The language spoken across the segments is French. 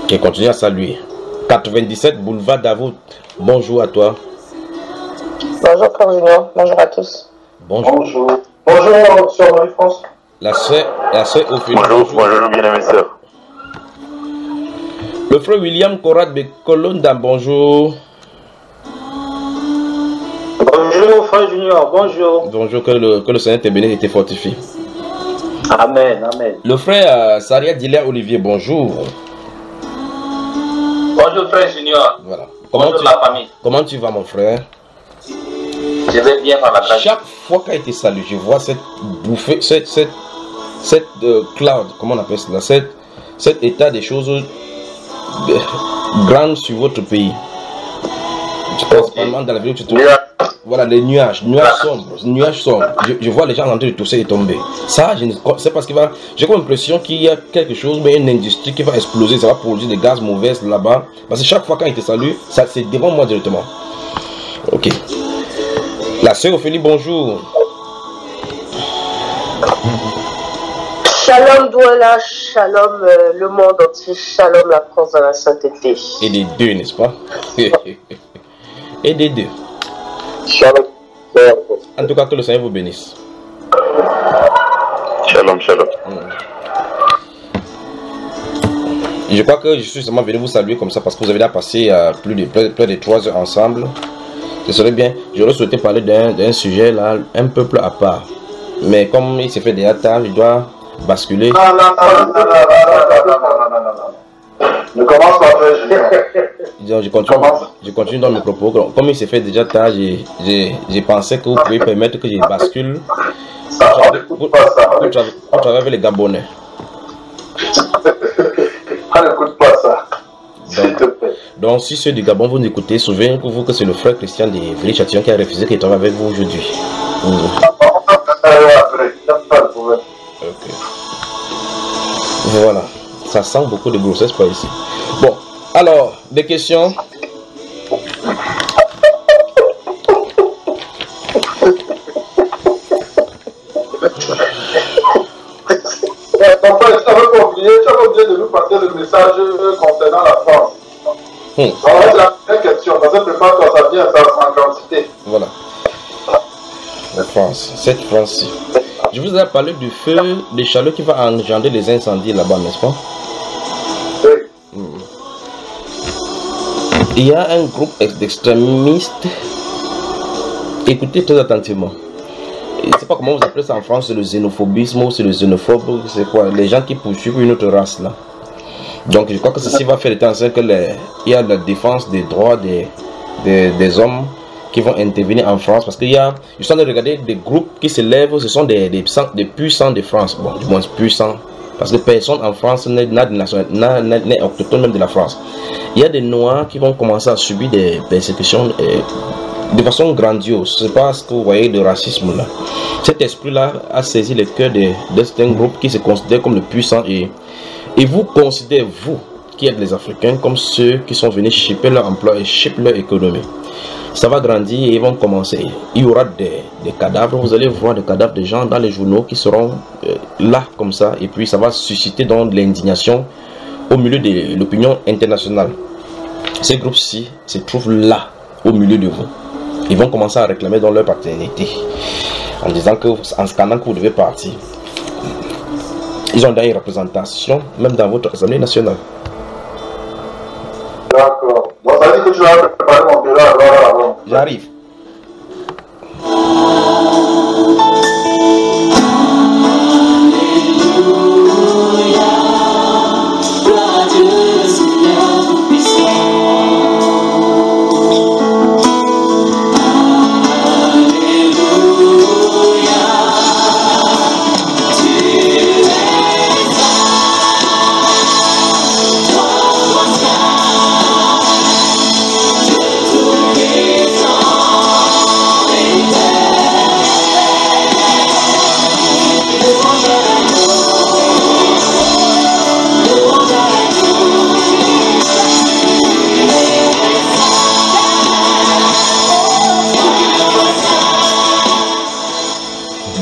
qui continue à saluer. 97 boulevard Davout. Bonjour à toi. Bonjour Frère Junior, bonjour à tous. Bonjour. Bonjour. Bonjour, Sœur Marie-France. La sœur Ophélie. Bonjour, bien-aimés sœurs. Le frère William Conrad de Colonda, bonjour. Bonjour Frère Junior, bonjour. Bonjour, que le Seigneur te bénisse et te fortifie. Amen, amen. Le frère Saria Dilia Olivier, bonjour. Bonjour Frère Junior. Voilà. Bonjour la famille. Comment tu vas mon frère? Je vais bien par la grâce. Chaque fois qu'il a été salué, je vois cette bouffée, cette cloud, comment on appelle cela, cet état des choses grandes sur votre pays. Tu penses vraiment dans la vie où tu te... Voilà, les nuages sombres. Je vois les gens en train de tousser et tomber. Ça, c'est parce qu'il va... J'ai comme l'impression qu'il y a quelque chose, mais une industrie qui va exploser, ça va produire des gaz mauvais là-bas. Parce que chaque fois quand il te salue, ça c'est devant moi directement. Ok. La sœur Ophélie, bonjour. Shalom Douala, shalom le monde entier, shalom la France de la sainteté. Et des deux, n'est-ce pas? Et des deux. Shalom. En tout cas, que le Seigneur vous bénisse. Shalom, shalom. Je crois que je suis seulement venu vous saluer comme ça parce que vous avez déjà passé plus de 3 heures ensemble. Ce serait bien. J'aurais souhaité parler d'un sujet là, un peu plus à part. Mais comme il s'est fait déjà tard, je dois basculer. Non. Ne commence pas, Frère Junior. Je continue dans mes propos. Comme il s'est fait déjà tard, j'ai pensé que vous pouvez permettre que je bascule pour travailler avec les Gabonais. N'écoute pas ça. S'il te plaît. Donc, si ceux du Gabon vous écoutez, souvenez-vous que c'est le frère Christian de Villers-Châtillon qui a refusé qu'il travaille avec vous aujourd'hui. Okay. Voilà. Ça sent beaucoup de grossesse par ici. Bon, alors, des questions? Tu avais oublié de nous passer le message concernant la France. Alors, c'est la première question, parce que prépare-toi, ça vient, ça en quantité. Voilà. La France, cette France-ci. Je vous ai parlé du feu, des chaleurs qui va engendrer les incendies là-bas, n'est-ce pas? Oui. Il y a un groupe d'extrémistes. Écoutez très attentivement. Je ne sais pas comment vous appelez ça en France, c'est le xénophobisme ou c'est le xénophobe, c'est quoi? Les gens qui poursuivent une autre race là. Donc je crois que ceci va faire le temps que il y a la défense des droits des hommes qui vont intervenir en France, parce qu'il y a, je suis en train de regarder des groupes qui se lèvent, ce sont des puissants de France, bon, du moins puissants, parce que personne en France n'est autochtone même de la France. Il y a des Noirs qui vont commencer à subir des persécutions de façon grandiose. C'est pas ce que vous voyez de racisme là. Cet esprit-là a saisi le cœur de certains groupes qui se considèrent comme le puissant et vous considérez, vous, qui êtes les Africains, comme ceux qui sont venus chipper leur emploi et chipper leur économie. Ça va grandir et ils vont commencer. Il y aura des cadavres, vous allez voir des cadavres de gens dans les journaux qui seront là comme ça. Et puis ça va susciter donc de l'indignation au milieu de l'opinion internationale. Ces groupes-ci se trouvent là, au milieu de vous. Ils vont commencer à réclamer dans leur paternité, en disant que, en scandant que vous devez partir. Ils ont d'ailleurs une représentation, même dans votre Assemblée nationale. D'accord. Bon, ça dit que tu vas préparer mon bureau avant. J'arrive.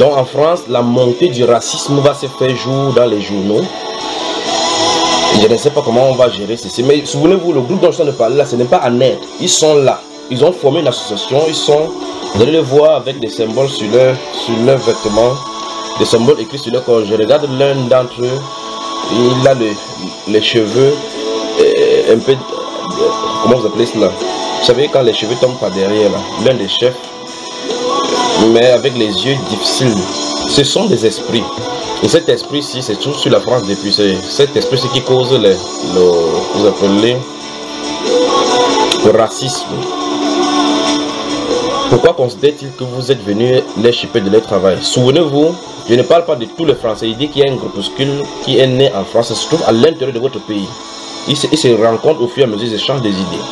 Donc en France, la montée du racisme va se faire jour dans les journaux. Je ne sais pas comment on va gérer ceci, mais souvenez-vous, le groupe dont je suis en train de parler là, ce n'est pas en aide. Ils sont là. Ils ont formé une association. Ils sont, vous allez les voir avec des symboles sur leurs vêtements, des symboles écrits sur leur corps. Je regarde l'un d'entre eux, il a les cheveux un peu, comment vous appelez cela? Vous savez, quand les cheveux tombent par derrière là, l'un des chefs, mais avec les yeux difficiles. Ce sont des esprits. Et cet esprit-ci, c'est tout sur la France depuis. Cet esprit-ci qui cause vous appelez le racisme. Pourquoi considère-t-il que vous êtes venus les chipper de leur travail? Souvenez-vous, je ne parle pas de tous les Français. Il dit qu'il y a un groupuscule qui est né en France, ça se trouve à l'intérieur de votre pays. Ils se rencontrent au fur et à mesure, ils échangent des idées.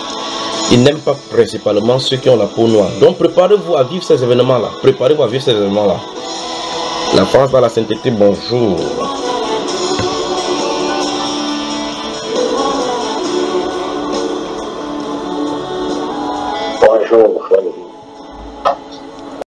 Ils n'aiment pas principalement ceux qui ont la peau noire. Donc préparez-vous à vivre ces événements-là. Préparez-vous à vivre ces événements-là. La France dans la sainteté, bonjour. Bonjour, frère.